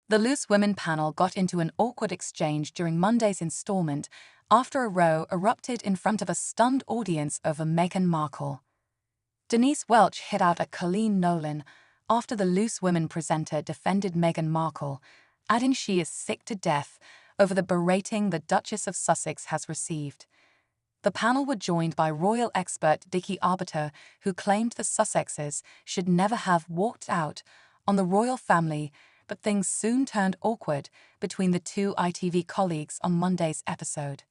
The Loose Women panel got into an awkward exchange during Monday's installment after a row erupted in front of a stunned audience over Meghan Markle. Denise Welch hit out at Coleen Nolan after the Loose Women presenter defended Meghan Markle, adding she is sick to death over the berating the Duchess of Sussex has received. The panel were joined by royal expert Dickie Arbiter, who claimed the Sussexes should never have walked out on the royal family, but things soon turned awkward between the two ITV colleagues on Monday's episode.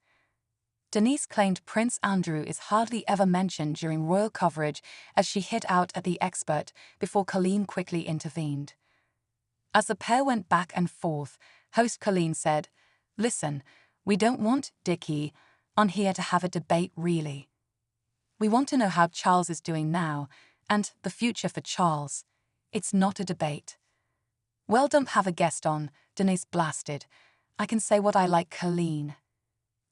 Denise claimed Prince Andrew is hardly ever mentioned during royal coverage as she hit out at the expert before Coleen quickly intervened. As the pair went back and forth, host Coleen said, "Listen, we don't want Dickie on here to have a debate really. We want to know how Charles is doing now and the future for Charles. It's not a debate." "Well, don't have a guest on," Denise blasted. "I can say what I like, Coleen."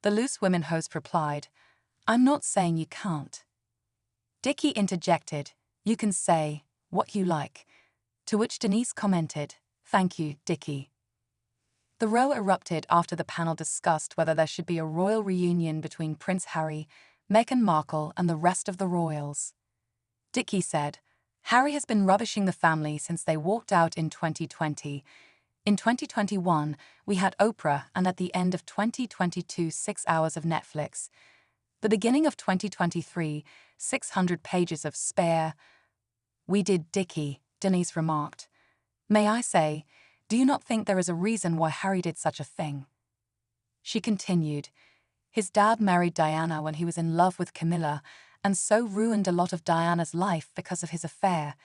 The Loose Women host replied, "I'm not saying you can't." Dickie interjected, "You can say what you like," to which Denise commented, "Thank you, Dickie." The row erupted after the panel discussed whether there should be a royal reunion between Prince Harry, Meghan Markle, and the rest of the royals. Dickie said, "Harry has been rubbishing the family since they walked out in 2020. In 2021, we had Oprah, and at the end of 2022, 6 hours of Netflix. The beginning of 2023, 600 pages of spare." "We did, Dickie," Denise remarked. "May I say, do you not think there is a reason why Harry did such a thing?" She continued, "His dad married Diana when he was in love with Camilla, and so ruined a lot of Diana's life because of his affair.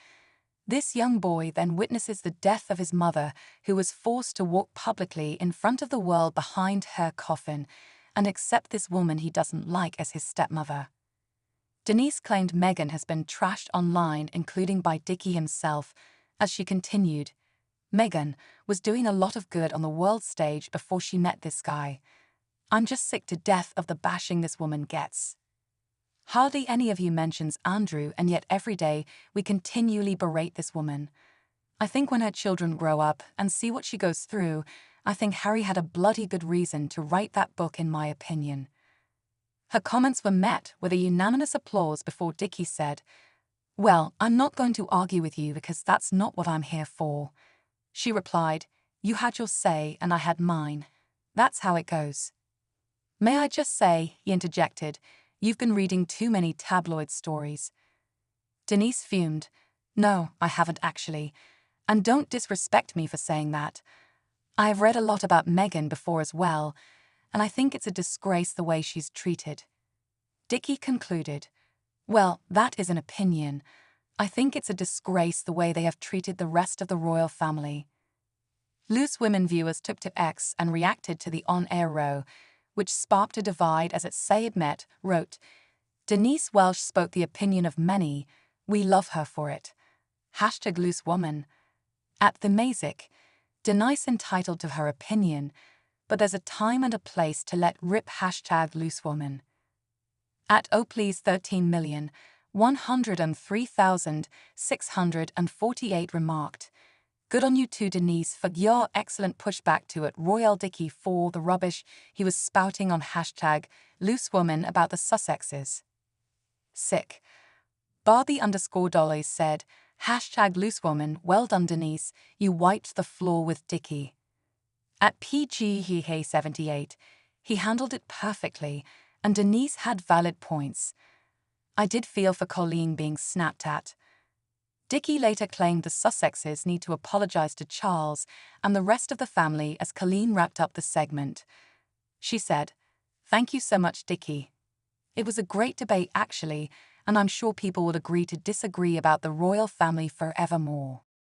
This young boy then witnesses the death of his mother, who was forced to walk publicly in front of the world behind her coffin and accept this woman he doesn't like as his stepmother." Denise claimed Meghan has been trashed online, including by Dickie himself, as she continued, "Meghan was doing a lot of good on the world stage before she met this guy. I'm just sick to death of the bashing this woman gets. Hardly any of you mentions Andrew, and yet every day we continually berate this woman. I think when her children grow up and see what she goes through, I think Harry had a bloody good reason to write that book, in my opinion." Her comments were met with a unanimous applause before Dickie said, "Well, I'm not going to argue with you because that's not what I'm here for." She replied, "You had your say and I had mine. That's how it goes." "May I just say," he interjected, "you've been reading too many tabloid stories." Denise fumed, "No, I haven't actually. And don't disrespect me for saying that. I have read a lot about Meghan before as well, and I think it's a disgrace the way she's treated." Dickie concluded, "Well, that is an opinion. I think it's a disgrace the way they have treated the rest of the royal family." Loose Women viewers took to X and reacted to the on-air row, which sparked a divide as Sayed Met wrote, "Denise Welch spoke the opinion of many. We love her for it. #LooseWoman. At the Mazik, Denise entitled to her opinion, but there's a time and a place to let rip #LooseWoman. At Opleys 13,103,648 remarked, "Good on you too, Denise, for your excellent pushback to it Royal Dickie for the rubbish he was spouting on #LooseWoman about the Sussexes. Sick." Barbie_Dollies said, #LooseWoman, well done Denise, you wiped the floor with Dickie. At PGHA78, he handled it perfectly, and Denise had valid points. I did feel for Coleen being snapped at. Dickie later claimed the Sussexes need to apologize to Charles and the rest of the family as Coleen wrapped up the segment. She said, "Thank you so much, Dickie. It was a great debate actually, and I'm sure people would agree to disagree about the royal family forevermore."